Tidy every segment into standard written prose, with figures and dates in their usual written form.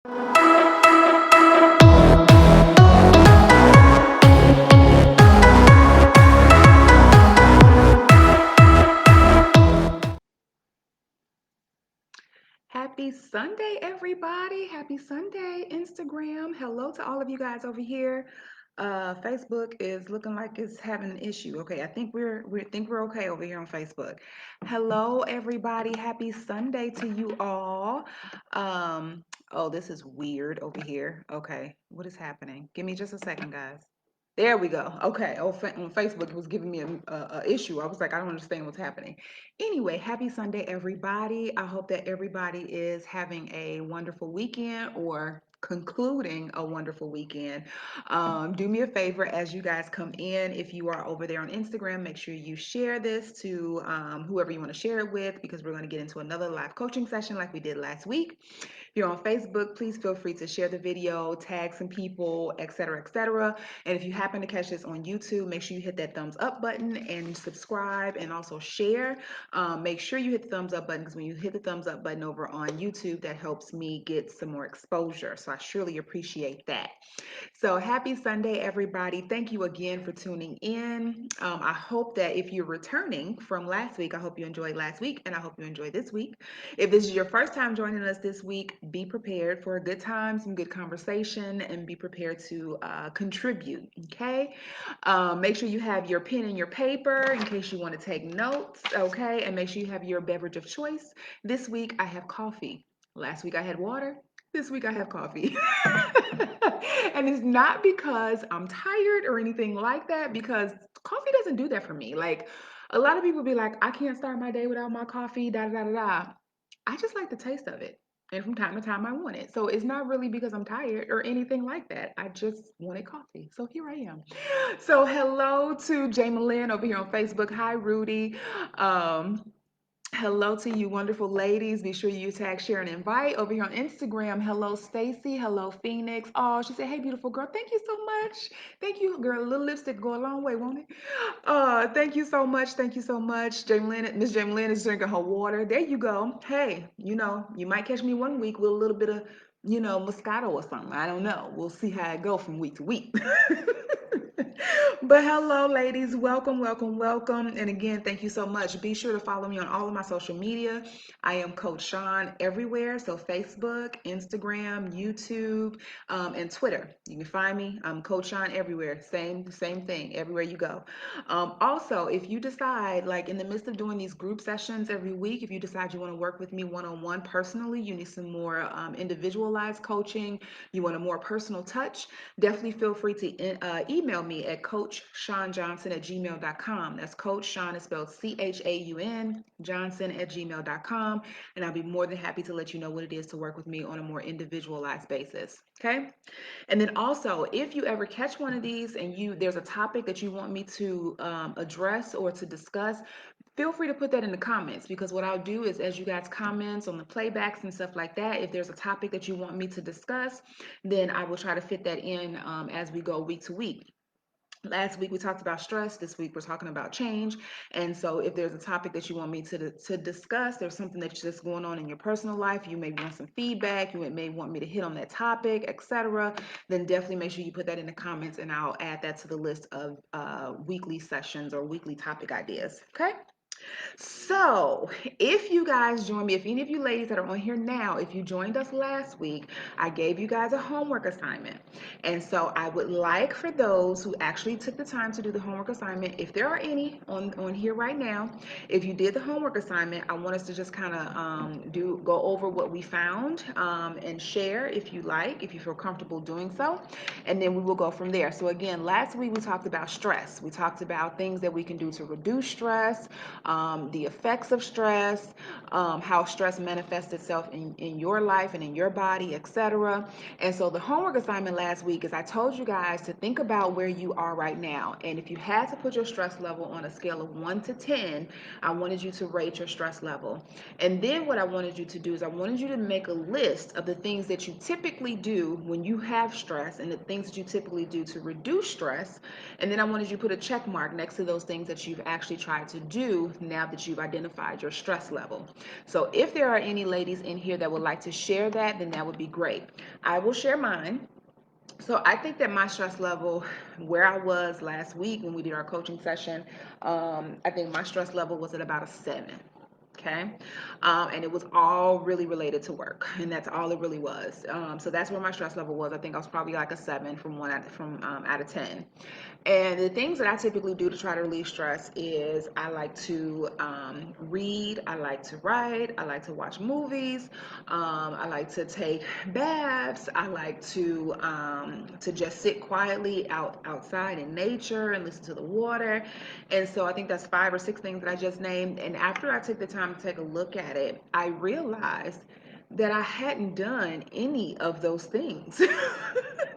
Happy Sunday, everybody. Happy Sunday, Instagram. Hello to all of you guys over here. Facebook is looking like it's having an issue. Okay, I think we're okay over here on Facebook. Hello, everybody. Happy Sunday to you all. Oh, this is weird over here. Okay, what is happening? Give me just a second, guys. There we go. Okay. On Facebook, it was giving me a issue. I was like, I don't understand what's happening. Anyway, happy Sunday, everybody. I hope that everybody is having a wonderful weekend or concluding a wonderful weekend. Do me a favor as you guys come in. If you are over there on Instagram, make sure you share this to whoever you want to share it with, because we're going to get into another live coaching session like we did last week. If you're on Facebook, please feel free to share the video, tag some people, etc., etc. And if you happen to catch this on YouTube, make sure you hit that thumbs up button and subscribe and also share. Make sure you hit the thumbs up button, because when you hit the thumbs up button over on YouTube, that helps me get some more exposure. So I surely appreciate that. So happy Sunday, everybody. Thank you again for tuning in. I hope that if you're returning from last week, I hope you enjoyed last week, and I hope you enjoyed this week. If this is your first time joining us this week, be prepared for a good time, some good conversation, and be prepared to contribute, okay? Make sure you have your pen and your paper in case you want to take notes, okay? And make sure you have your beverage of choice. This week, I have coffee. Last week, I had water. This week, I have coffee. And it's not because I'm tired or anything like that, because coffee doesn't do that for me. Like, a lot of people be like, I can't start my day without my coffee, da da da da. I just like the taste of it. And from time to time, I want it. So it's not really because I'm tired or anything like that. I just wanted coffee. So here I am. So hello to Jay Malin over here on Facebook. Hi, Rudy. Um, Hello to you, wonderful ladies. Be sure you tag, share, and invite over here on Instagram. Hello, Stacy. Hello, Phoenix. Oh, she said, "Hey, beautiful girl. Thank you so much. Thank you, girl. A little lipstick go a long way, won't it?" Thank you so much. Thank you so much. Miss Jamelyn is drinking her water. There you go. Hey, you might catch me one week with a little bit of, Moscato or something. I don't know. We'll see how it go from week to week. But hello, ladies. Welcome, welcome, welcome. And again, thank you so much. Be sure to follow me on all of my social media. I am Coach Chaun everywhere. So Facebook, Instagram, YouTube, and Twitter. You can find me. I'm Coach Chaun everywhere. Same thing, everywhere you go. Also, if you decide, like in the midst of doing these group sessions every week, if you decide you want to work with me one-on-one personally, you need some more individualized coaching, you want a more personal touch, definitely feel free to email me at coachshaunjohnson@gmail.com. That's Coach Chaun is spelled CHAUN Johnson@gmail.com. And I'll be more than happy to let you know what it is to work with me on a more individualized basis. Okay. And then also, if you ever catch one of these and there's a topic that you want me to address or to discuss, feel free to put that in the comments, because what I'll do is, as you guys comments on the playbacks and stuff like that, if there's a topic that you want me to discuss, then I will try to fit that in as we go week to week. Last week we talked about stress. This week we're talking about change. And so if there's a topic that you want me to discuss, there's something that's just going on in your personal life, you may want some feedback, you may want me to hit on that topic, etc., then definitely make sure you put that in the comments, and I'll add that to the list of weekly sessions or weekly topic ideas. Okay. So, if you guys join me, if any of you ladies that are on here now, if you joined us last week, I gave you guys a homework assignment. And so I would like for those who actually took the time to do the homework assignment, if there are any on here right now, if you did the homework assignment, I want us to just kind of go over what we found and share if you like, if you feel comfortable doing so. And then we will go from there. So again, last week we talked about stress. We talked about things that we can do to reduce stress, the effects of stress, how stress manifests itself in your life and in your body, etc. And so the homework assignment last week is, I told you guys to think about where you are right now. And if you had to put your stress level on a scale of 1 to 10, I wanted you to rate your stress level. And then what I wanted you to do is I wanted you to make a list of the things that you typically do when you have stress and the things that you typically do to reduce stress. And then I wanted you to put a check mark next to those things that you've actually tried to do do now that you've identified your stress level. So if there are any ladies in here that would like to share that, then that would be great. I will share mine. So I think that my stress level, where I was last week when we did our coaching session, I think my stress level was at about a 7. Okay. And it was all really related to work, and that's all it really was. So that's where my stress level was. I think I was probably like a 7 out of 10. And the things that I typically do to try to relieve stress is I like to read, I like to write, I like to watch movies, I like to take baths, I like to just sit quietly outside in nature and listen to the water. And so I think that's 5 or 6 things that I just named. And after I took the time to take a look at it, I realized that I hadn't done any of those things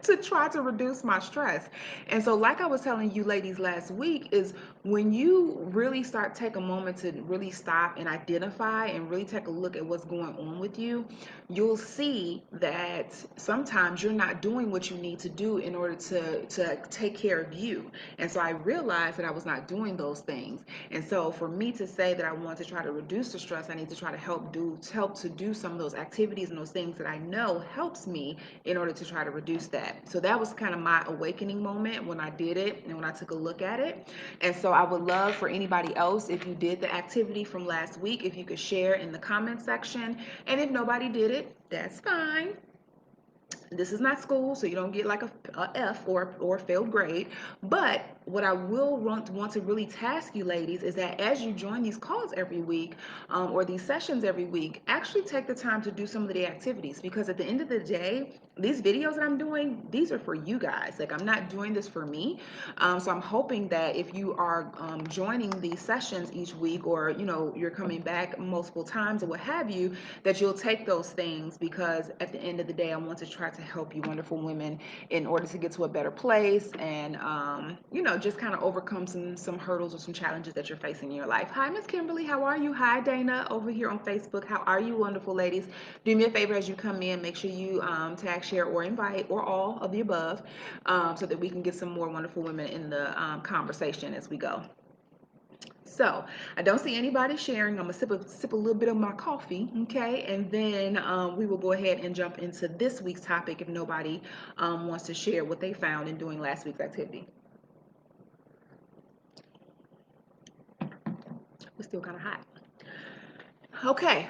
to try to reduce my stress. And so, like I was telling you ladies last week, is when you really start take a moment to really stop and identify and really take a look at what's going on with you, you'll see that sometimes you're not doing what you need to do in order to take care of you. And so I realized that I was not doing those things. And so for me to say that I want to try to reduce the stress, I need to try to help to do some of those activities and those things that I know helps me in order to try to reduce that. So that was kind of my awakening moment when I did it and when I took a look at it. And so I would love for anybody else, if you did the activity from last week, if you could share in the comment section. And if nobody did it, that's fine. This is not school, so you don't get like a F or a failed grade. But what I will want to really task you ladies is that as you join these calls every week, or these sessions every week, actually take the time to do some of the activities, because at the end of the day, these videos that I'm doing, these are for you guys. Like, I'm not doing this for me. So I'm hoping that if you are joining these sessions each week, or you're coming back multiple times or what have you, that you'll take those things, because at the end of the day, I want to try to help you wonderful women in order to get to a better place, and just kind of overcome some hurdles or some challenges that you're facing in your life. Hi, Miss Kimberly, how are you? Hi, Dana, over here on Facebook. How are you, wonderful ladies? Do me a favor as you come in, make sure you tag, share, or invite, or all of the above, so that we can get some more wonderful women in the conversation as we go. So I don't see anybody sharing. I'm gonna sip a little bit of my coffee, okay, and then we will go ahead and jump into this week's topic if nobody wants to share what they found in doing last week's activity. It's still kind of hot. Okay.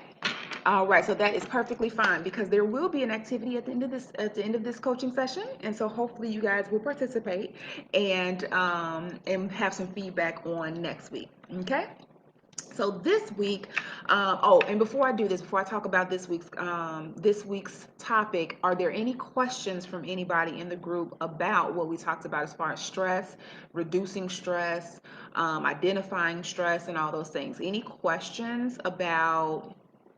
All right, so that is perfectly fine, because there will be an activity at the end of this coaching session, and so hopefully you guys will participate and have some feedback on next week. Okay. So this week, and before I do this, before I talk about this week's topic, are there any questions from anybody in the group about what we talked about as far as stress, reducing stress, identifying stress, and all those things? Any questions about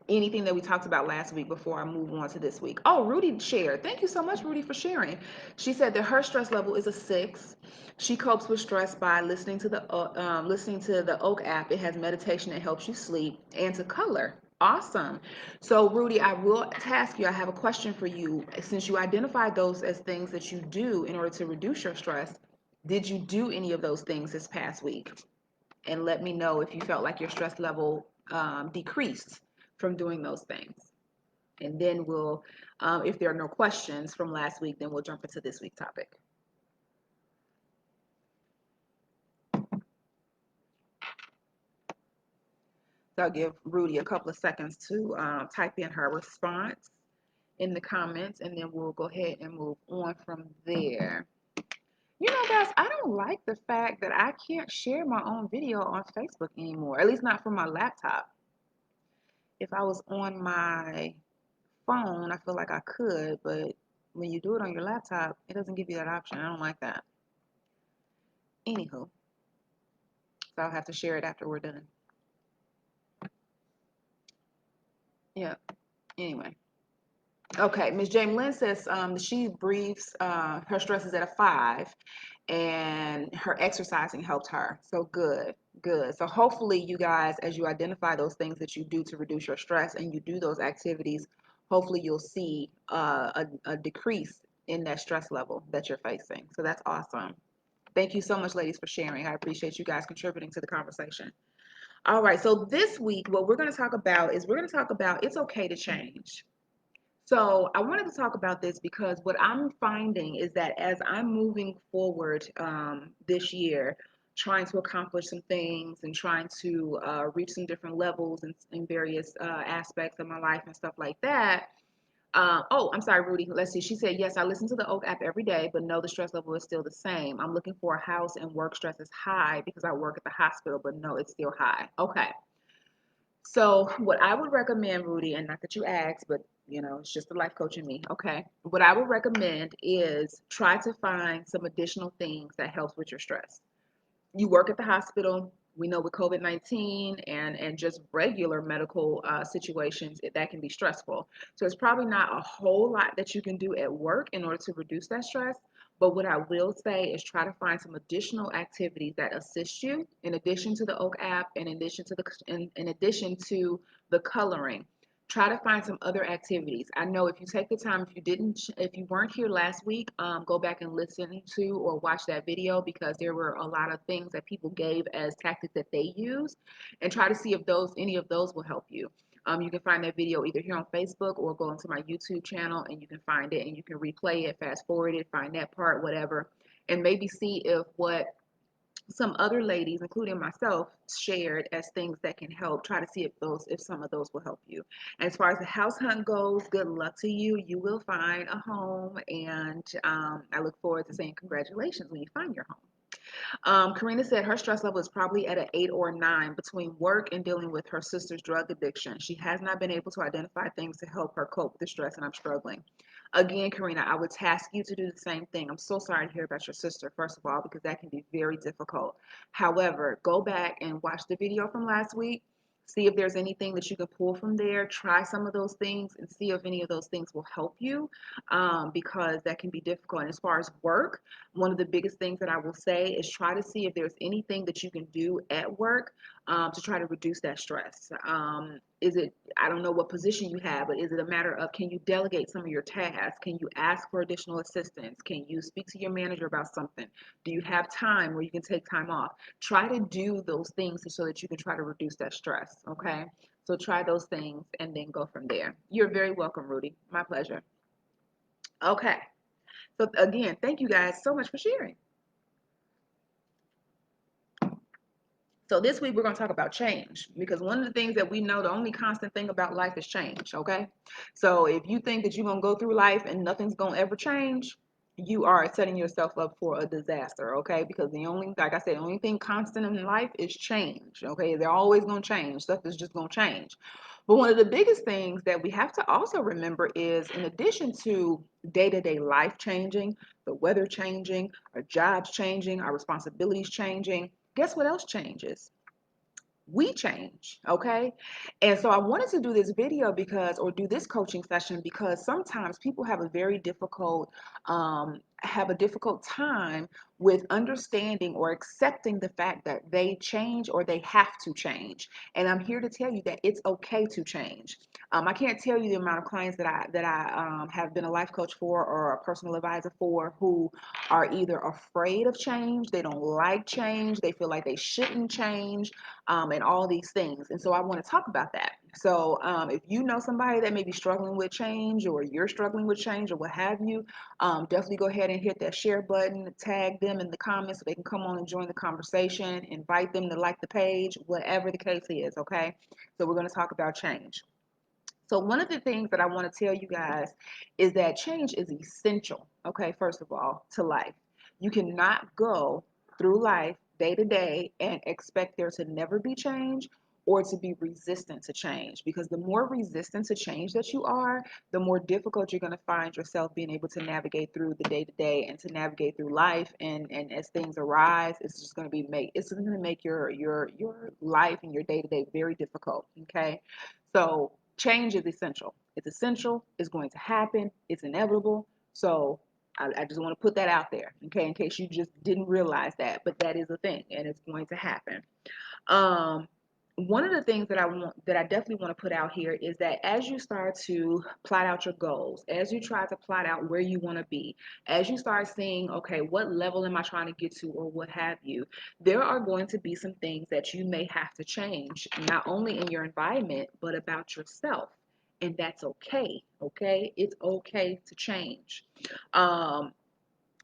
anything that we talked about last week before I move on to this week? Oh, Rudy shared. Thank you so much, Rudy, for sharing. She said that her stress level is a 6. She copes with stress by listening to the Oak app. It has meditation that helps you sleep, and to color. Awesome. So, Rudy, I will task you. I have a question for you. Since you identified those as things that you do in order to reduce your stress, did you do any of those things this past week? And let me know if you felt like your stress level decreased from doing those things. And then if there are no questions from last week, then we'll jump into this week's topic. So I'll give Rudy a couple of seconds to type in her response in the comments, and then we'll go ahead and move on from there. Guys, I don't like the fact that I can't share my own video on Facebook anymore, at least not from my laptop. If I was on my phone, I feel like I could, but when you do it on your laptop, it doesn't give you that option. I don't like that. Anywho, so I'll have to share it after we're done. Yeah, anyway. Okay, Miss Jamie Lynn says she breathes, her stress is at a 5, and her exercising helped her. So good, good. So hopefully you guys, as you identify those things that you do to reduce your stress and you do those activities, hopefully you'll see a decrease in that stress level that you're facing. So that's awesome. Thank you so much, ladies, for sharing. I appreciate you guys contributing to the conversation. All right, so this week, what we're going to talk about is we're going to talk about it's okay to change. So I wanted to talk about this because what I'm finding is that as I'm moving forward this year, trying to accomplish some things and trying to reach some different levels in various aspects of my life and stuff like that. Oh, I'm sorry, Rudy. Let's see. She said, yes, I listen to the Oak app every day, but no, the stress level is still the same. I'm looking for a house and work stress is high because I work at the hospital, but no, it's still high. Okay. So, what I would recommend, Rudy, and not that you asked, but it's just the life coach in me. Okay. What I would recommend is try to find some additional things that helps with your stress. You work at the hospital. We know with COVID-19 and just regular medical situations, that can be stressful. So it's probably not a whole lot that you can do at work in order to reduce that stress. But what I will say is try to find some additional activities that assist you in addition to the Oak app, and in addition to the coloring. Try to find some other activities. I know if you take the time, if you weren't here last week, go back and listen to or watch that video because there were a lot of things that people gave as tactics that they use, and try to see if any of those will help you. You can find that video either here on Facebook or go into my YouTube channel and you can find it and you can replay it, fast forward it, find that part, whatever, and maybe see if what some other ladies, including myself, shared as things that can help. Try to see if some of those will help you. As far as the house hunt goes, good luck to you. You will find a home, and I look forward to saying congratulations when you find your home. Karina said her stress level is probably at an 8 or 9 between work and dealing with her sister's drug addiction. She has not been able to identify things to help her cope with the stress, and I'm struggling. Again, Karina, I would task you to do the same thing. I'm so sorry to hear about your sister, first of all, because that can be very difficult. However, go back and watch the video from last week. See if there's anything that you can pull from there. Try some of those things and see if any of those things will help you, because that can be difficult. And as far as work, one of the biggest things that I will say is try to see if there's anything that you can do at work to try to reduce that stress. Is it, I don't know what position you have, but is it a matter of can you delegate some of your tasks? Can you ask for additional assistance? Can you speak to your manager about something? Do you have time where you can take time off? Try to do those things so that you can try to reduce that stress, okay? So try those things and then go from there. You're very welcome, Rudy. My pleasure. Okay. So again, thank you guys so much for sharing. So this week we're going to talk about change because one of the things that we know, the only constant thing about life is change, okay? So if you think that you're going to go through life and nothing's going to ever change, you are setting yourself up for a disaster, okay? Because like I said, the only thing constant in life is change, okay? They're always going to change. Stuff is just going to change. But one of the biggest things that we have to also remember is in addition to day-to-day life changing, the weather changing, our jobs changing, our responsibilities changing, guess what else changes? We change, okay? And so I wanted to do this video or do this coaching session because sometimes people have a difficult time with understanding or accepting the fact that they change or they have to change. And I'm here to tell you that it's okay to change. I can't tell you the amount of clients that I have been a life coach for or a personal advisor for who are either afraid of change, they don't like change, they feel like they shouldn't change, and all these things. And so I want to talk about that. So if you know somebody that may be struggling with change or you're struggling with change or what have you, definitely go ahead and hit that share button, tag them in the comments so they can come on and join the conversation, invite them to like the page, whatever the case is, okay? So we're going to talk about change. So one of the things that I want to tell you guys is that change is essential, okay, first of all, to life. You cannot go through life day to day and expect there to never be change or to be resistant to change, because the more resistant to change that you are, the more difficult you're going to find yourself being able to navigate through the day to day and to navigate through life. And as things arise, it's just going to make your life and your day to day very difficult, okay? So change is essential. It's essential. It's going to happen. It's inevitable. So I just want to put that out there, okay, in case you just didn't realize that. But that is a thing, and it's going to happen. Um, one of the things that I definitely want to put out here is that as you start to plot out your goals, as you try to plot out where you want to be, as you start seeing, okay, what level am I trying to get to or what have you, there are going to be some things that you may have to change, not only in your environment, but about yourself. And that's okay. Okay. It's okay to change. Um,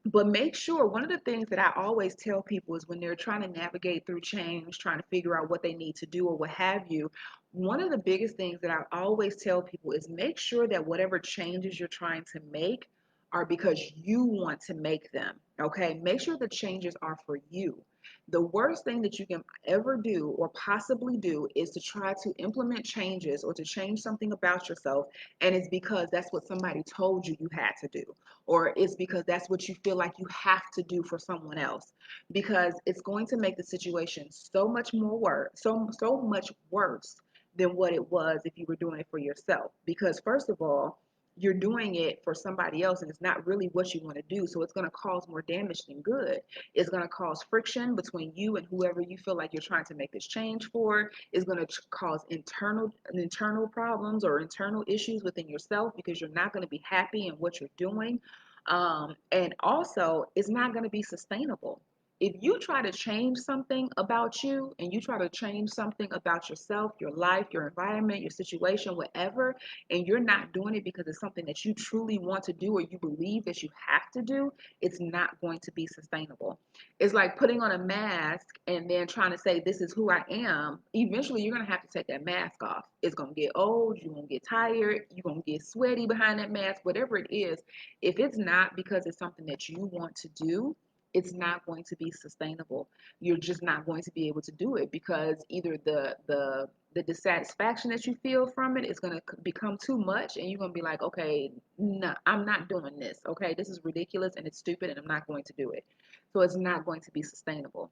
but make sure, one of the things that I always tell people is when they're trying to navigate through change, trying to figure out what they need to do or what have you, one of the biggest things that I always tell people is make sure that whatever changes you're trying to make are because you want to make them. Okay. Make sure the changes are for you. The worst thing that you can ever do or possibly do is to try to implement changes or to change something about yourself. And it's because that's what somebody told you you had to do, or it's because that's what you feel like you have to do for someone else, because it's going to make the situation so much more worse, so much worse than what it was if you were doing it for yourself. Because first of all, you're doing it for somebody else and it's not really what you want to do, so it's going to cause more damage than good. It's going to cause friction between you and whoever you feel like you're trying to make this change for. It's going to cause internal problems or internal issues within yourself because you're not going to be happy in what you're doing. And also, it's not going to be sustainable. If you try to change something about you and you try to change something about yourself, your life, your environment, your situation, whatever, and you're not doing it because it's something that you truly want to do or you believe that you have to do, it's not going to be sustainable. It's like putting on a mask and then trying to say, this is who I am. Eventually, you're going to have to take that mask off. It's going to get old. You're going to get tired. You're going to get sweaty behind that mask, whatever it is. If it's not because it's something that you want to do, it's not going to be sustainable. You're just not going to be able to do it because either the dissatisfaction that you feel from it is going to become too much and you're going to be like, okay, no, I'm not doing this. Okay, this is ridiculous and it's stupid and I'm not going to do it. So it's not going to be sustainable.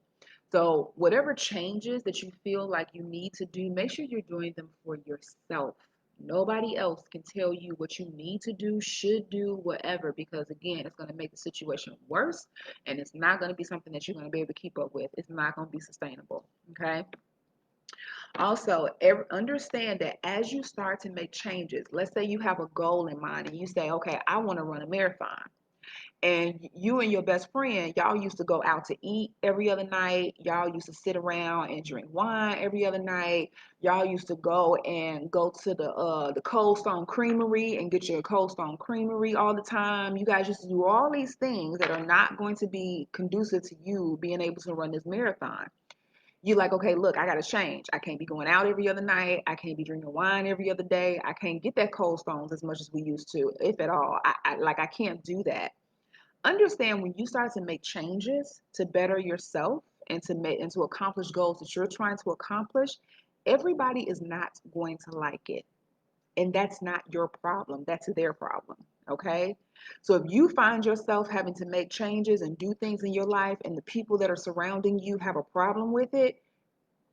So whatever changes that you feel like you need to do, make sure you're doing them for yourself. Nobody else can tell you what you need to do, should do, whatever, because again, it's going to make the situation worse and it's not going to be something that you're going to be able to keep up with. It's not going to be sustainable. Okay. Also, understand that as you start to make changes, let's say you have a goal in mind and you say, okay, I want to run a marathon. And you and your best friend, y'all used to go out to eat every other night. Y'all used to sit around and drink wine every other night. Y'all used to go to the Cold Stone Creamery and get your Cold Stone Creamery all the time. You guys used to do all these things that are not going to be conducive to you being able to run this marathon. You like, okay, look, I got to change. I can't be going out every other night. I can't be drinking wine every other day. I can't get that Cold Stones as much as we used to, if at all. I can't do that. Understand when you start to make changes to better yourself and to accomplish goals that you're trying to accomplish, everybody is not going to like it, and that's not your problem, that's their problem. Okay, so if you find yourself having to make changes and do things in your life and the people that are surrounding you have a problem with it,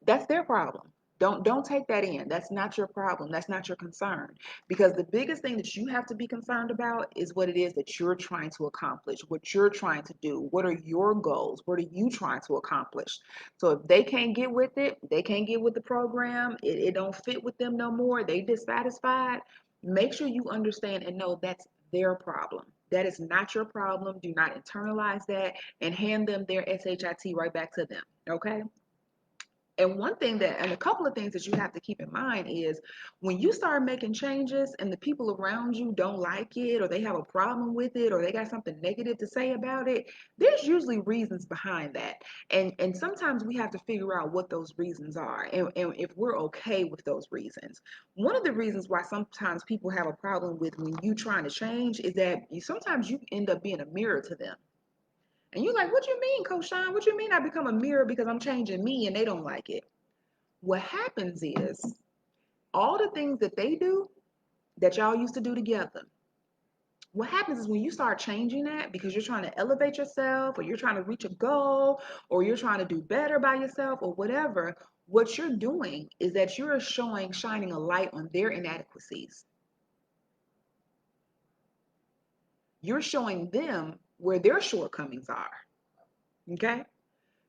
that's their problem. Don't take that in. That's not your problem. That's not your concern. Because the biggest thing that you have to be concerned about is what it is that you're trying to accomplish, what you're trying to do. What are your goals? What are you trying to accomplish? So if they can't get with it, they can't get with the program, it don't fit with them no more, they dissatisfied, make sure you understand and know that's their problem. That is not your problem. Do not internalize that and hand them their SHIT right back to them. Okay? And a couple of things that you have to keep in mind is when you start making changes and the people around you don't like it or they have a problem with it or they got something negative to say about it, there's usually reasons behind that. And sometimes we have to figure out what those reasons are and if we're okay with those reasons. One of the reasons why sometimes people have a problem with when you trying to change is that sometimes you end up being a mirror to them. And you're like, what you mean, Coach Chaun? What you mean I become a mirror because I'm changing me and they don't like it? What happens is all the things that they do that y'all used to do together, what happens is when you start changing that because you're trying to elevate yourself or you're trying to reach a goal or you're trying to do better by yourself or whatever, what you're doing is that you're shining a light on their inadequacies. You're showing them where their shortcomings are. Okay?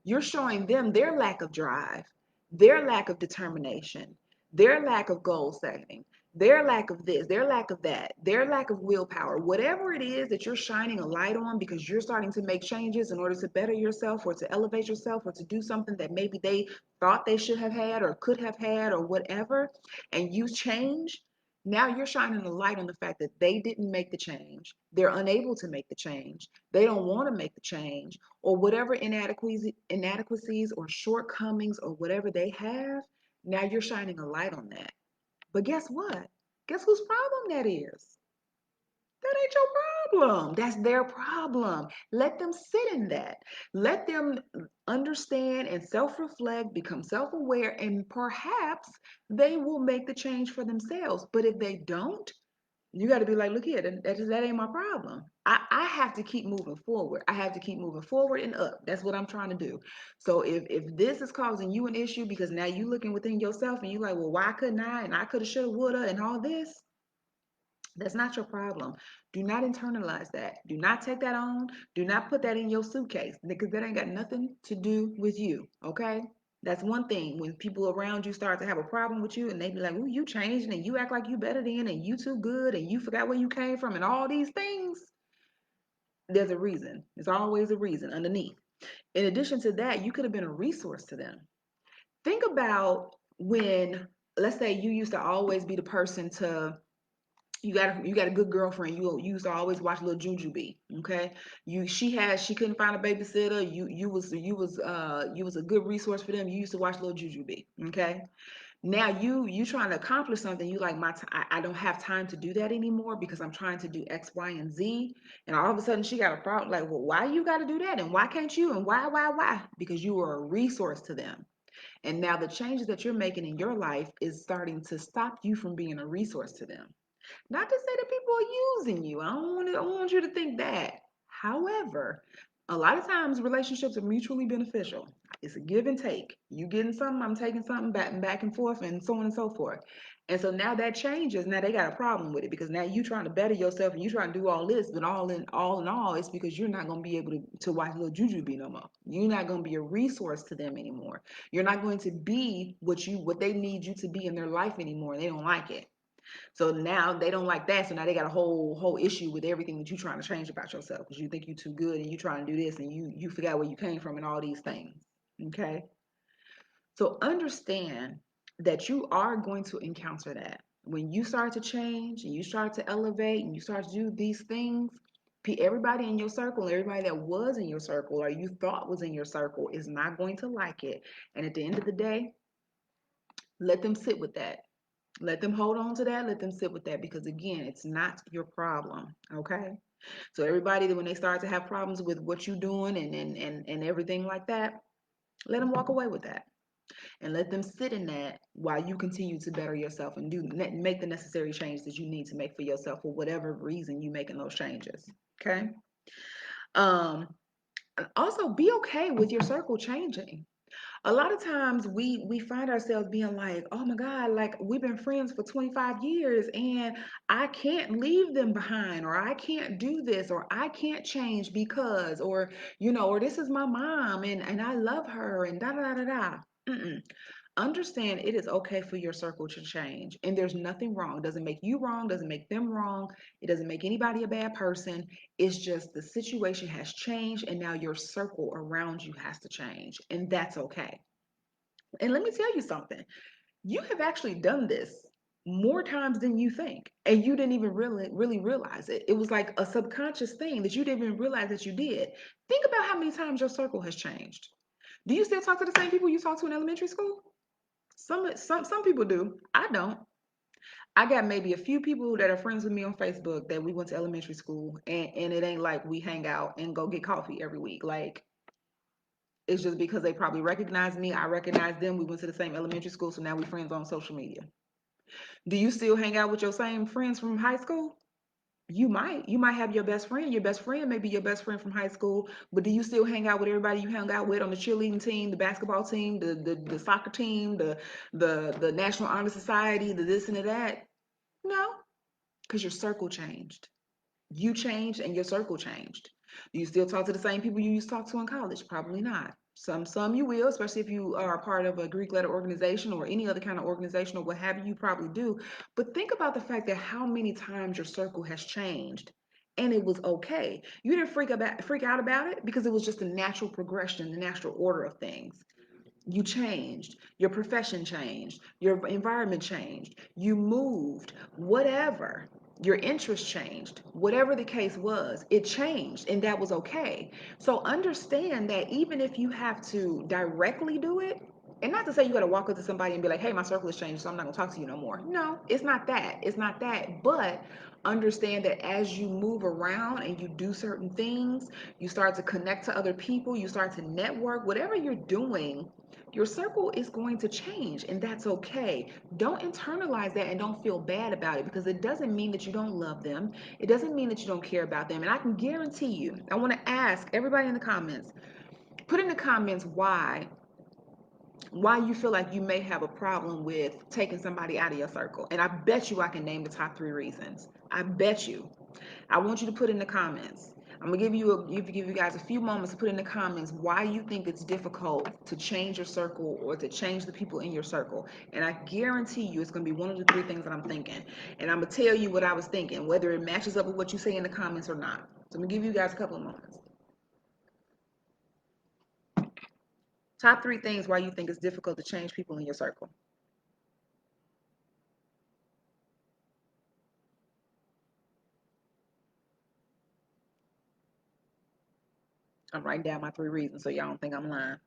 You're showing them their lack of drive. their lack of determination, their lack of goal setting, their lack of this, their lack of that, their lack of willpower, whatever it is that you're shining a light on because you're starting to make changes in order to better yourself or to elevate yourself or to do something that maybe they thought they should have had or could have had or whatever, and you change. Now you're shining a light on the fact that they didn't make the change. They're unable to make the change. They don't want to make the change, or whatever inadequacies or shortcomings or whatever they have. Now you're shining a light on that. But guess what? Guess whose problem that is? That ain't your problem. That's their problem. Let them sit in that. Let them understand and self reflect, become self aware, and perhaps they will make the change for themselves. But if they don't, you got to be like, look here, that ain't my problem. I have to keep moving forward. I have to keep moving forward and up. That's what I'm trying to do. So if this is causing you an issue because now you looking within yourself and you like, well, why couldn't I? And I coulda, shoulda, woulda, and all this. That's not your problem. Do not internalize that. Do not take that on. Do not put that in your suitcase because that ain't got nothing to do with you. Okay? That's one thing. When people around you start to have a problem with you and they be like, "Ooh, you changed and you act like you better than and you too good and you forgot where you came from and all these things," there's a reason. There's always a reason underneath. In addition to that, you could have been a resource to them. Think about when, let's say, you used to always be the person to, you got a good girlfriend. You used to always watch little Jujubee. Okay, she couldn't find a babysitter. You was a good resource for them. You used to watch little Jujubee. Okay, now you trying to accomplish something. You like, I don't have time to do that anymore because I'm trying to do X, Y, and Z. And all of a sudden she got a problem. Like, well, why you got to do that? And why can't you? And why? Because you were a resource to them. And now the changes that you're making in your life is starting to stop you from being a resource to them. Not to say that people are using you. I don't want you to think that. However, a lot of times relationships are mutually beneficial. It's a give and take. You getting something, I'm taking something, back and back and forth, and so on and so forth. And so now that changes. Now they got a problem with it because now you trying to better yourself and you trying to do all this, but all in all, it's because you're not going to be able to watch little Jujubee no more. You're not going to be a resource to them anymore. You're not going to be what they need you to be in their life anymore. They don't like it. So now they don't like that. So now they got a whole issue with everything that you're trying to change about yourself because you think you're too good and you trying to do this and you forgot where you came from and all these things. Okay. So understand that you are going to encounter that. When you start to change and you start to elevate and you start to do these things, everybody in your circle, everybody that was in your circle or you thought was in your circle is not going to like it. And at the end of the day, let them sit with that. Let them hold on to that. Let them sit with that because again, it's not your problem. Okay. So everybody that when they start to have problems with what you're doing and everything like that, let them walk away with that and let them sit in that while you continue to better yourself and make the necessary changes that you need to make for yourself for whatever reason you making those changes. Okay. Um, Also be okay with your circle changing. A lot of times we find ourselves being like, oh my God, like we've been friends for 25 years and I can't leave them behind, or I can't do this, or I can't change because, or or this is my mom and I love her and da da da da da. Mm-mm. Understand it is okay for your circle to change and there's nothing wrong. It doesn't make you wrong, doesn't make them wrong, it doesn't make anybody a bad person. It's just the situation has changed and now your circle around you has to change, and that's okay. And let me tell you something, you have actually done this more times than you think and you didn't even really realize it. It was like a subconscious thing that you didn't even realize that you did. Think about how many times your circle has changed. Do you still talk to the same people you talked to in elementary school? Some people do. I don't. I got maybe a few people that are friends with me on Facebook that we went to elementary school, and it ain't like we hang out and go get coffee every week. Like, it's just because they probably recognize me, I recognize them, we went to the same elementary school, so now we friends on social media. Do you still hang out with your same friends from high school? You might have your best friend. Your best friend may be your best friend from high school, but do you still hang out with everybody you hung out with on the cheerleading team, the basketball team, the soccer team, the National Honor Society, the this and the that? No, because your circle changed. You changed and your circle changed. Do you still talk to the same people you used to talk to in college? Probably not. Some you will, especially if you are a part of a Greek letter organization or any other kind of organization or what have you, you probably do. But think about the fact that how many times your circle has changed and it was okay. You didn't freak out about it because it was just a natural progression, the natural order of things. You changed, your profession changed, your environment changed, you moved, whatever, your interest changed, whatever the case was, it changed, and that was okay. So understand that even if you have to directly do it, and not to say you got to walk up to somebody and be like, hey, my circle has changed, so I'm not going to talk to you no more. No, it's not that. It's not that. But understand that as you move around and you do certain things, you start to connect to other people, you start to network, whatever you're doing, your circle is going to change, and that's okay. Don't internalize that and don't feel bad about it, because it doesn't mean that you don't love them. It doesn't mean that you don't care about them. And I can guarantee you, I want to ask everybody in the comments, put in the comments why you feel like you may have a problem with taking somebody out of your circle. And I bet you I can name the top 3 reasons. I bet you. I want you to put in the comments. I'm gonna give you guys a few moments to put in the comments why you think it's difficult to change your circle or to change the people in your circle. And I guarantee you it's gonna be one of the 3 things that I'm thinking. And I'm gonna tell you what I was thinking, whether it matches up with what you say in the comments or not. So I'm gonna give you guys a couple of moments. Top 3 things why you think it's difficult to change people in your circle. I'm writing down my 3 reasons so y'all don't think I'm lying.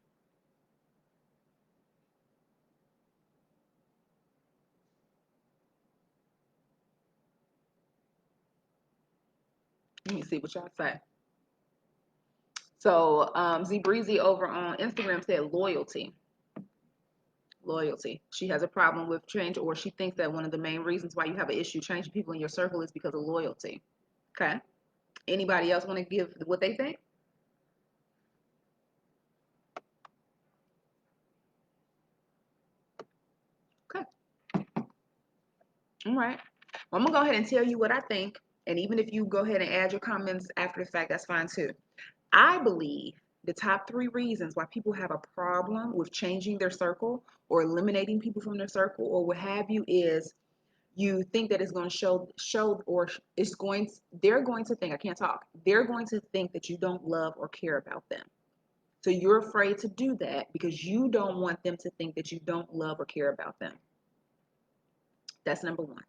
Let me see what y'all say. So Z Breezy over on Instagram said loyalty. Loyalty. She has a problem with change, or she thinks that one of the main reasons why you have an issue changing people in your circle is because of loyalty. Okay. Anybody else want to give what they think? Okay. All right. Well, I'm gonna go ahead and tell you what I think, and even if you go ahead and add your comments after the fact, that's fine too. I believe the top 3 reasons why people have a problem with changing their circle or eliminating people from their circle or what have you is you think that it's going to show or it's going to, they're going to think, I can't talk, they're going to think that you don't love or care about them. So you're afraid to do that because you don't want them to think that you don't love or care about them. That's number one.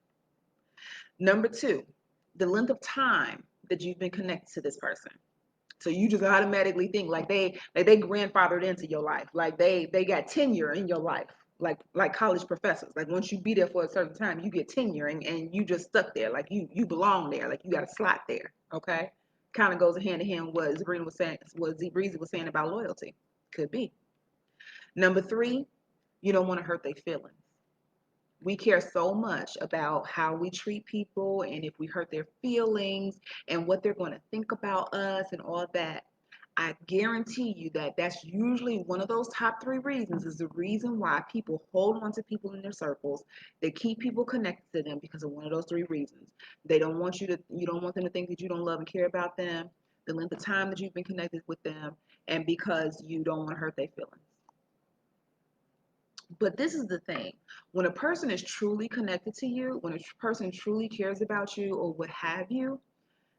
Number two, the length of time that you've been connected to this person. So you just automatically think like they grandfathered into your life, like they got tenure in your life, like college professors. Like once you be there for a certain time, you get tenure, and you just stuck there, like you belong there, like you got a slot there. Okay, kind of goes hand in hand with what Sabrina was saying, what Z Breezy was saying about loyalty. Could be. Number three, you don't want to hurt their feelings. We care so much about how we treat people and if we hurt their feelings and what they're going to think about us and all that. I guarantee you that that's usually one of those top 3 reasons is the reason why people hold on to people in their circles. They keep people connected to them because of one of those 3 reasons. You don't want them to think that you don't love and care about them, the length of time that you've been connected with them, and because you don't want to hurt their feelings. But this is the thing. When a person is truly connected to you, when a person truly cares about you or what have you,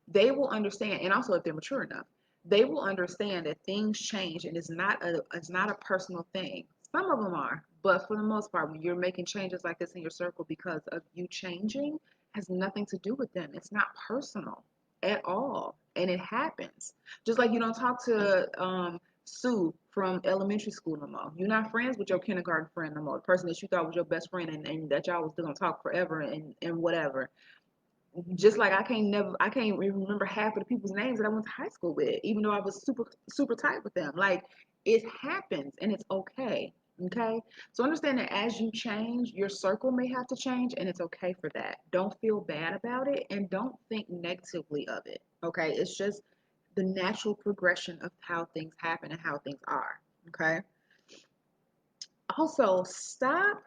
they will understand, and also if they're mature enough, they will understand that things change and it's not a personal thing. Some of them are, but for the most part, when you're making changes like this in your circle because of you changing, has nothing to do with them. It's not personal at all, and it happens. Just like you don't talk to Sue from elementary school no more. You're not friends with your kindergarten friend no more. The person that you thought was your best friend and that y'all was still gonna talk forever and whatever. Just like I can't remember half of the people's names that I went to high school with, even though I was super tight with them. Like it happens and it's okay. Okay. So understand that as you change, your circle may have to change and it's okay for that. Don't feel bad about it and don't think negatively of it. Okay. It's just the natural progression of how things happen and how things are. Okay. Also, stop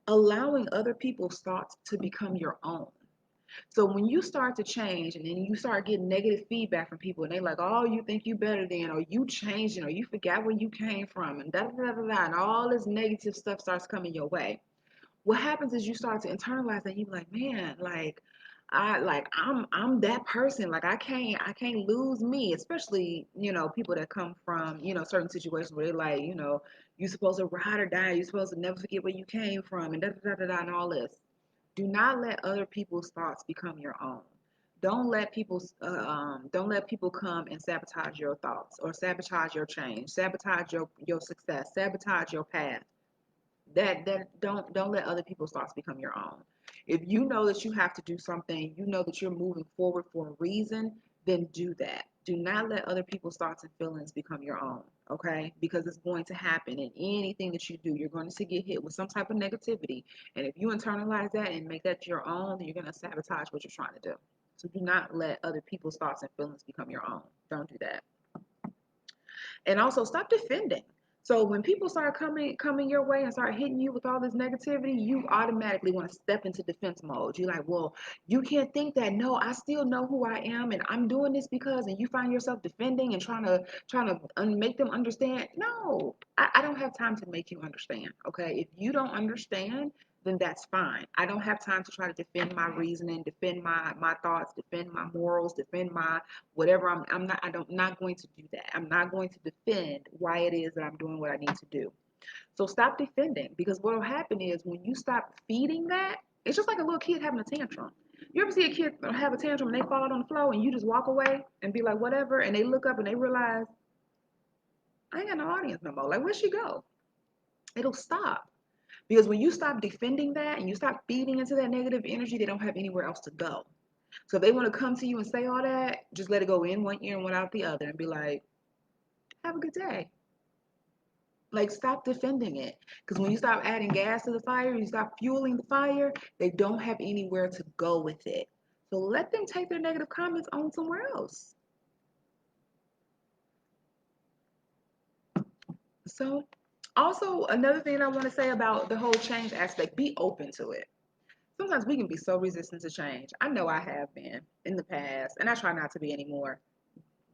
allowing other people's thoughts to become your own. So when you start to change and then you start getting negative feedback from people and they like, oh, you think you better than, or you changing, or you forgot where you came from, and da da da da da, and all this negative stuff starts coming your way. What happens is you start to internalize that. You be like, man, I'm that person. Like I can't lose me. Especially, people that come from, certain situations where they're like, you supposed to ride or die. You're supposed to never forget where you came from, and da da da da da, and all this. Do not let other people's thoughts become your own. Don't let people come and sabotage your thoughts, or sabotage your change, sabotage your success, sabotage your path. That don't let other people's thoughts become your own. If you know that you have to do something, you know that you're moving forward for a reason, then do that. Do not let other people's thoughts and feelings become your own, okay? Because it's going to happen in anything that you do. You're going to get hit with some type of negativity. And if you internalize that and make that your own, then you're going to sabotage what you're trying to do. So do not let other people's thoughts and feelings become your own. Don't do that. And also stop defending. So when people start coming your way and start hitting you with all this negativity, you automatically want to step into defense mode. You're like, well, you can't think that. No, I still know who I am, and I'm doing this because. And you find yourself defending and trying to make them understand. No, I don't have time to make you understand. Okay, if you don't understand, then that's fine. I don't have time to try to defend my reasoning, defend my thoughts, defend my morals, defend my whatever. I'm not going to do that. I'm not going to defend why it is that I'm doing what I need to do. So stop defending, because what will happen is when you stop feeding that, it's just like a little kid having a tantrum. You ever see a kid have a tantrum and they fall out on the floor and you just walk away and be like, whatever, and they look up and they realize, I ain't got no audience no more. Like, where'd she go? It'll stop. Because when you stop defending that and you stop feeding into that negative energy, they don't have anywhere else to go. So if they want to come to you and say all that, just let it go in one ear and one out the other and be like, have a good day. Like, stop defending it. Because when you stop adding gas to the fire, you stop fueling the fire, they don't have anywhere to go with it. So let them take their negative comments on somewhere else. So, also, another thing I want to say about the whole change aspect, be open to it. Sometimes we can be so resistant to change. I know I have been in the past, and I try not to be anymore.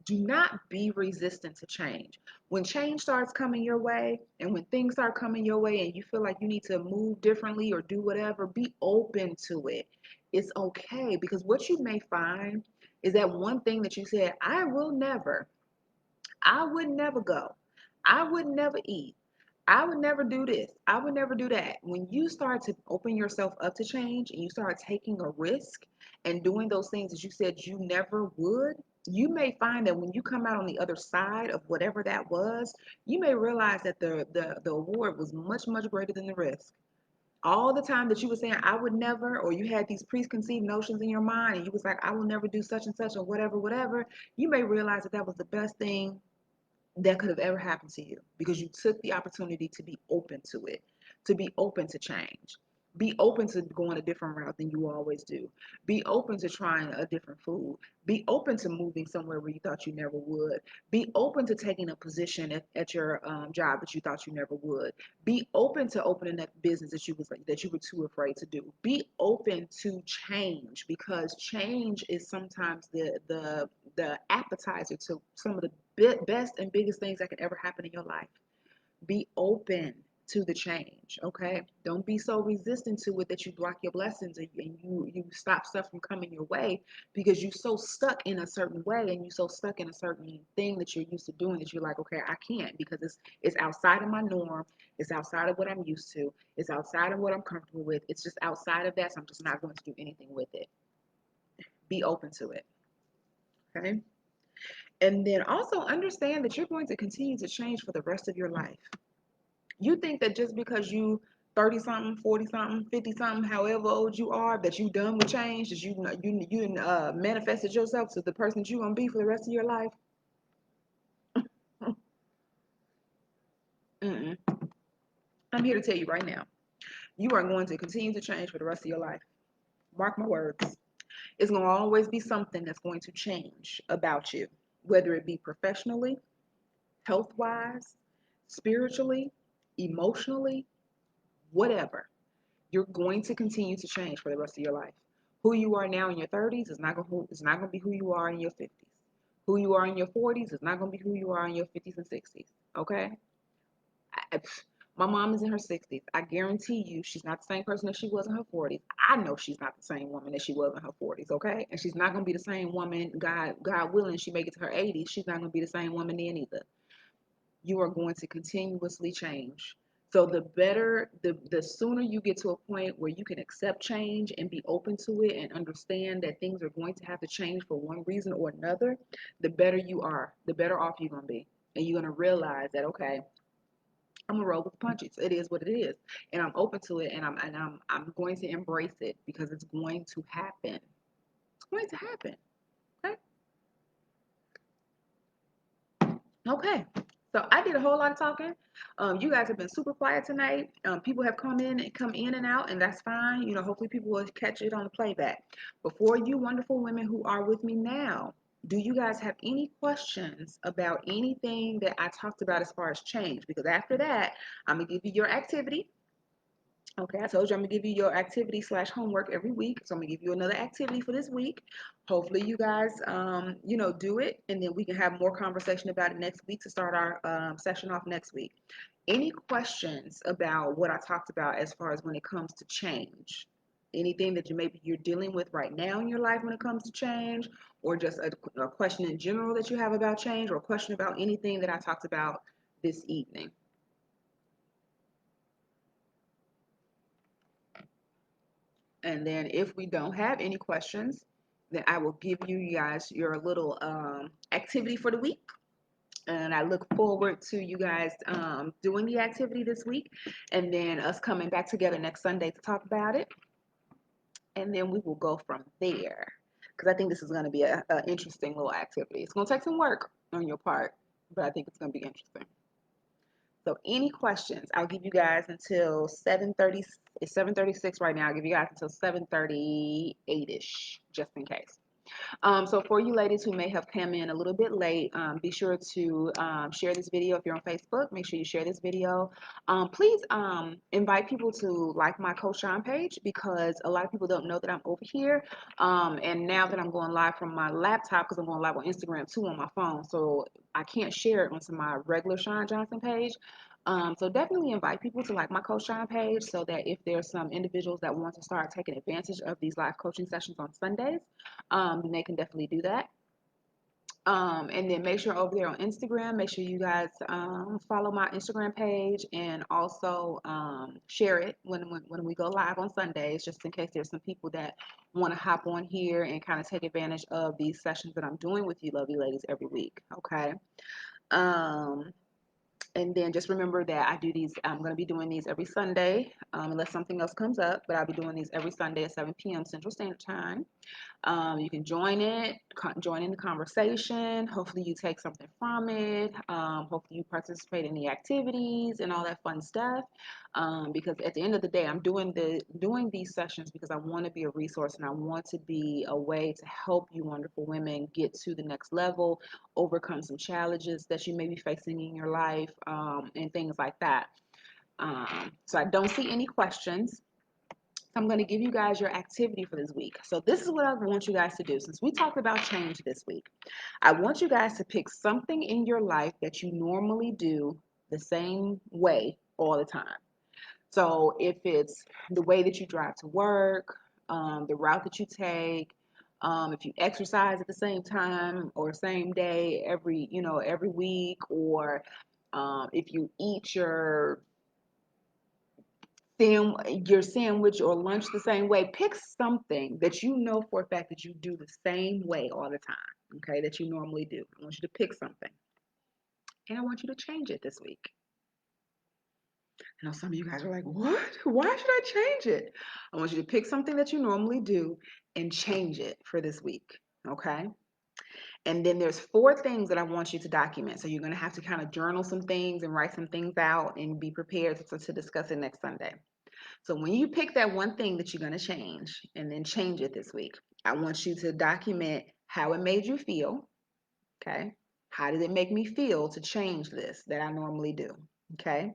Do not be resistant to change. When change starts coming your way, and when things start coming your way, and you feel like you need to move differently or do whatever, be open to it. It's okay, because what you may find is that one thing that you said, I would never go, I would never eat, I would never do this, I would never do that. When you start to open yourself up to change and you start taking a risk and doing those things that you said you never would, you may find that when you come out on the other side of whatever that was, you may realize that the award was much, much greater than the risk. All the time that you were saying, I would never, or you had these preconceived notions in your mind and you was like, I will never do such and such or whatever, whatever, you may realize that that was the best thing that could have ever happened to you, because you took the opportunity to be open to it, to be open to change. Be open to going a different route than you always do. Be open to trying a different food. Be open to moving somewhere where you thought you never would. Be open to taking a position at your job that you thought you never would. Be open to opening that business that you were too afraid to do. Be open to change, because change is sometimes the appetizer to some of the best and biggest things that can ever happen in your life. Be open to the change, okay? Don't be so resistant to it that you block your blessings, and you stop stuff from coming your way because you're so stuck in a certain way and you're so stuck in a certain thing that you're used to doing that you're like, okay, I can't, because it's outside of my norm, it's outside of what I'm used to, it's outside of what I'm comfortable with, it's just outside of that, so I'm just not going to do anything with it. Be open to it, okay? And then also understand that you're going to continue to change for the rest of your life. You think that just because you 30 something, 40 something, 50 something, however old you are, that you done with change, that you manifested yourself to the person that you're going to be for the rest of your life? Mm-mm. I'm here to tell you right now, you are going to continue to change for the rest of your life. Mark my words. It's going to always be something that's going to change about you, whether it be professionally, health wise, spiritually, emotionally, whatever. You're going to continue to change for the rest of your life. Who you are now in your 30s is not gonna be who you are in your 50s. Who you are in your 40s is not gonna be who you are in your 50s and 60s. Okay? My mom is in her 60s. I guarantee you she's not the same person that she was in her 40s. I know she's not the same woman that she was in her 40s, okay? And she's not going to be the same woman, God willing, she make it to her 80s. She's not going to be the same woman then either. You are going to continuously change. So the sooner you get to a point where you can accept change and be open to it and understand that things are going to have to change for one reason or another, the better you are, the better off you're going to be. And you're going to realize that, okay, I'm gonna roll with the punches. It is what it is, and I'm open to it, and I'm going to embrace it because it's going to happen. It's going to happen. Okay. Okay. So I did a whole lot of talking. You guys have been super quiet tonight. People have come in and out, and that's fine. You know, hopefully people will catch it on the playback. Before you wonderful women who are with me now, do you guys have any questions about anything that I talked about as far as change? Because after that, I'm gonna give you your activity. Okay, I told you I'm gonna give you your activity slash homework every week. So I'm gonna give you another activity for this week. Hopefully you guys, do it, and then we can have more conversation about it next week to start our session off next week. Any questions about what I talked about as far as when it comes to change? Anything that maybe you're dealing with right now in your life when it comes to change, or just a question in general that you have about change, or a question about anything that I talked about this evening? And then if we don't have any questions, then I will give you guys your little activity for the week. And I look forward to you guys doing the activity this week and then us coming back together next Sunday to talk about it. And then we will go from there. Because I think this is going to be an interesting little activity. It's going to take some work on your part, but I think it's going to be interesting. So any questions? I'll give you guys until 7:30. It's 7:36 right now. I'll give you guys until 7:38ish, just in case. So for you ladies who may have come in a little bit late, be sure to share this video. If you're on Facebook, make sure you share this video. Please invite people to like my Coach Chaun page because a lot of people don't know that I'm over here. And now that I'm going live from my laptop, because I'm going live on Instagram too on my phone, so I can't share it onto my regular Chaun Johnson page. So definitely invite people to like my Coach Chaun page so that if there's some individuals that want to start taking advantage of these live coaching sessions on Sundays, then they can definitely do that. And then make sure over there on Instagram, make sure you guys follow my Instagram page and also share it when we go live on Sundays, just in case there's some people that want to hop on here and kind of take advantage of these sessions that I'm doing with you lovely ladies every week. Okay. Um, and then just remember that I'm going to be doing these every Sunday, unless something else comes up, but I'll be doing these every Sunday at 7 p.m. Central Standard Time. You can join in the conversation. Hopefully you take something from it. Hopefully you participate in the activities and all that fun stuff. Because at the end of the day, I'm doing these sessions because I want to be a resource and I want to be a way to help you wonderful women get to the next level, overcome some challenges that you may be facing in your life, and things like that. So I don't see any questions. I'm going to give you guys your activity for this week. So this is what I want you guys to do. Since we talked about change this week, I want you guys to pick something in your life that you normally do the same way all the time. So if it's the way that you drive to work, the route that you take, if you exercise at the same time or same day every week, or if you eat your sandwich or lunch the same way. Pick something that you know for a fact that you do the same way all the time, okay, that you normally do. I want you to pick something, and I want you to change it this week. I know some of you guys are like, what? Why should I change it? I want you to pick something that you normally do and change it for this week, okay? And then there's 4 things that I want you to document. So you're going to have to kind of journal some things and write some things out and be prepared to discuss it next Sunday. So when you pick that one thing that you're going to change and then change it this week, I want you to document how it made you feel. Okay. How did it make me feel to change this that I normally do? Okay.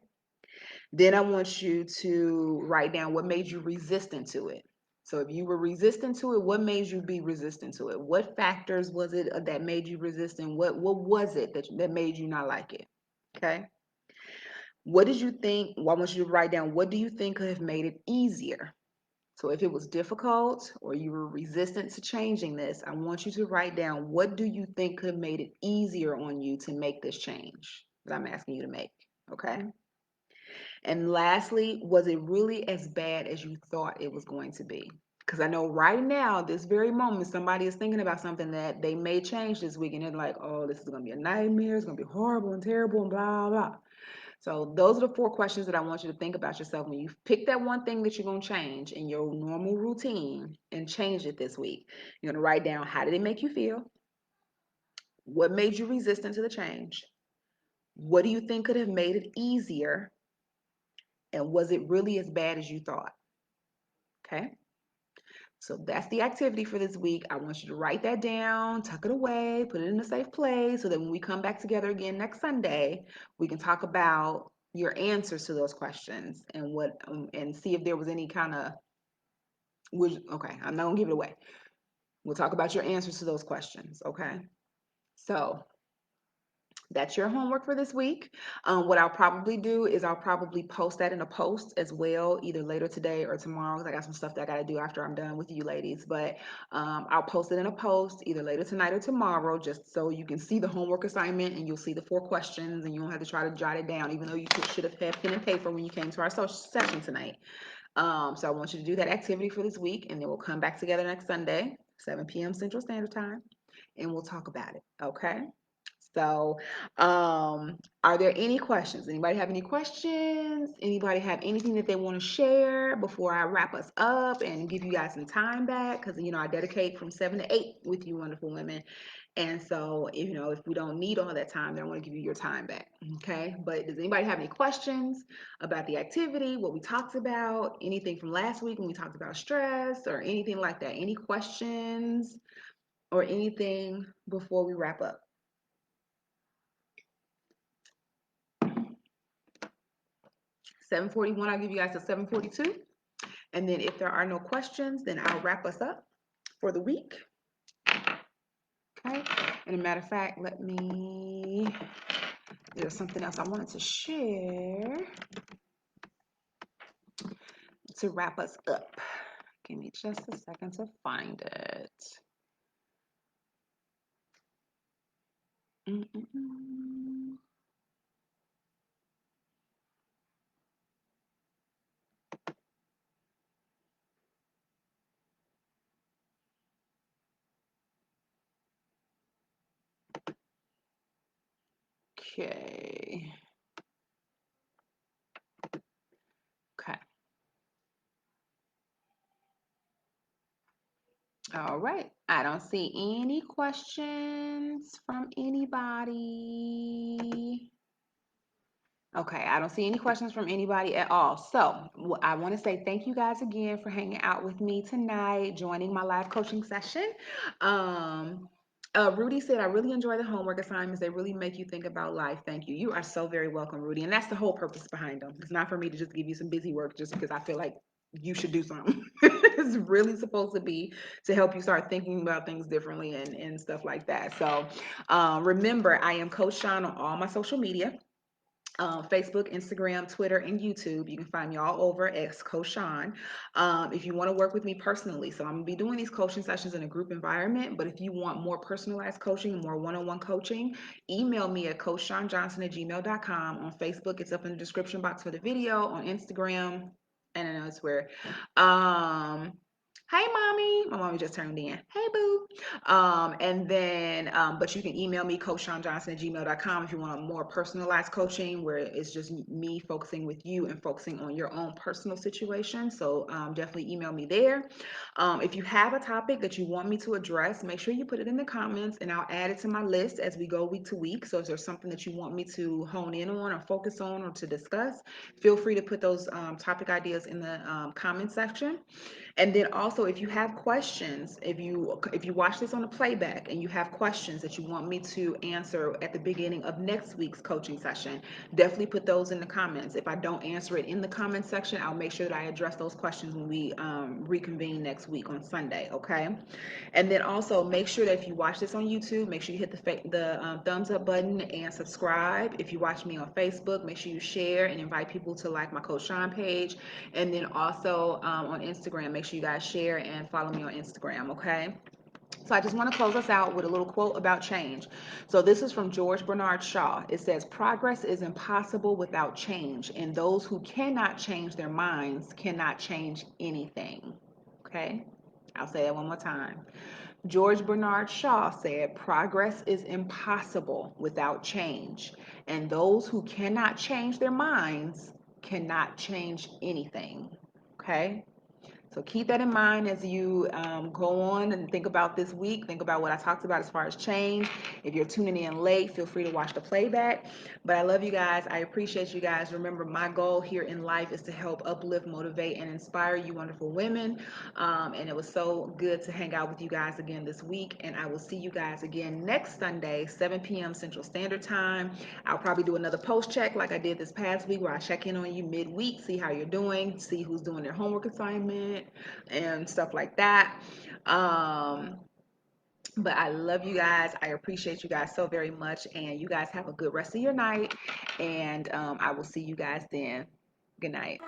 Then I want you to write down what made you resistant to it. So if you were resistant to it, what made you be resistant to it? What factors was it that made you resistant? What was it that made you not like it? Okay. What did you think? Well, I want you to write down, what do you think could have made it easier? So if it was difficult or you were resistant to changing this, I want you to write down, what do you think could have made it easier on you to make this change that I'm asking you to make? Okay. And lastly, was it really as bad as you thought it was going to be? Because I know right now, this very moment, somebody is thinking about something that they may change this week, and they're like, oh, this is going to be a nightmare. It's going to be horrible and terrible and blah, blah. So those are the 4 questions that I want you to think about yourself when you pick that one thing that you're going to change in your normal routine and change it this week. You're going to write down, how did it make you feel? What made you resistant to the change? What do you think could have made it easier? And was it really as bad as you thought? Okay. So that's the activity for this week. I want you to write that down, tuck it away, put it in a safe place so that when we come back together again next Sunday, we can talk about your answers to those questions and what and see if there was any kind of okay, I'm not gonna give it away. We'll talk about your answers to those questions, okay? So that's your homework for this week. What I'll probably do is I'll probably post that in a post as well, either later today or tomorrow, because I got some stuff that I got to do after I'm done with you ladies. But I'll post it in a post either later tonight or tomorrow, just so you can see the homework assignment and you'll see the 4 questions and you don't have to try to jot it down, even though you should have had pen and paper when you came to our social session tonight. So I want you to do that activity for this week, and then we'll come back together next Sunday, 7 p.m. Central Standard Time, and we'll talk about it. Okay? So, are there any questions? Anybody have any questions? Anybody have anything that they want to share before I wrap us up and give you guys some time back? Because, I dedicate from 7 to 8 with you wonderful women. And so, if we don't need all that time, then I want to give you your time back. Okay. But does anybody have any questions about the activity, what we talked about, anything from last week when we talked about stress or anything like that? Any questions or anything before we wrap up? 7:41, I'll give you guys a 7:42. And then if there are no questions, then I'll wrap us up for the week. Okay. And a matter of fact, there's something else I wanted to share to wrap us up. Give me just a second to find it. Okay. Okay. All right. I don't see any questions from anybody. Okay, I don't see any questions from anybody at all. So I want to say thank you guys again for hanging out with me tonight, joining my live coaching session. Um, Rudy said, I really enjoy the homework assignments. They really make you think about life. Thank you. You are so very welcome, Rudy. And that's the whole purpose behind them. It's not for me to just give you some busy work just because I feel like you should do something. It's really supposed to be to help you start thinking about things differently and stuff like that. So remember, I am Coach Chaun on all my social media. Facebook, Instagram, Twitter, and YouTube. You can find me all over as Coach Chaun. If you want to work with me personally, so I'm going to be doing these coaching sessions in a group environment, but if you want more personalized coaching, more one-on-one coaching, email me at coachshawnjohnson@gmail.com. On Facebook, it's up in the description box for the video. On Instagram, and I know it's where. Hey, mommy. My mommy just turned in. Hey, boo. And then, but you can email me, coachshawnjohnson@gmail.com, if you want a more personalized coaching where it's just me focusing with you and focusing on your own personal situation. So definitely email me there. If you have a topic that you want me to address, make sure you put it in the comments and I'll add it to my list as we go week to week. So if there's something that you want me to hone in on or focus on or to discuss, feel free to put those topic ideas in the comment section. And then also also, if you have questions, if you watch this on a playback and you have questions that you want me to answer at the beginning of next week's coaching session, definitely put those in the comments. If I don't answer it in the comment section, I'll make sure that I address those questions when we reconvene next week on Sunday, okay? And then also make sure that if you watch this on YouTube, make sure you hit the thumbs up button and subscribe. If you watch me on Facebook, make sure you share and invite people to like my Coach Chaun page. And then also on Instagram, make sure you guys share and follow me on Instagram, okay? So I just want to close us out with a little quote about change. So this is from George Bernard Shaw. It says, "Progress is impossible without change, and those who cannot change their minds cannot change anything." Okay? I'll say that one more time. George Bernard Shaw said, "Progress is impossible without change, and those who cannot change their minds cannot change anything." Okay? So keep that in mind as you go on and think about this week. Think about what I talked about as far as change. If you're tuning in late, feel free to watch the playback. But I love you guys. I appreciate you guys. Remember, my goal here in life is to help uplift, motivate, and inspire you wonderful women. And it was so good to hang out with you guys again this week. And I will see you guys again next Sunday, 7 p.m. Central Standard Time. I'll probably do another post check like I did this past week, where I check in on you midweek, see how you're doing, see who's doing their homework assignment and stuff like that. But I love you guys. I appreciate you guys so very much. And you guys have a good rest of your night. And I will see you guys then. Good night.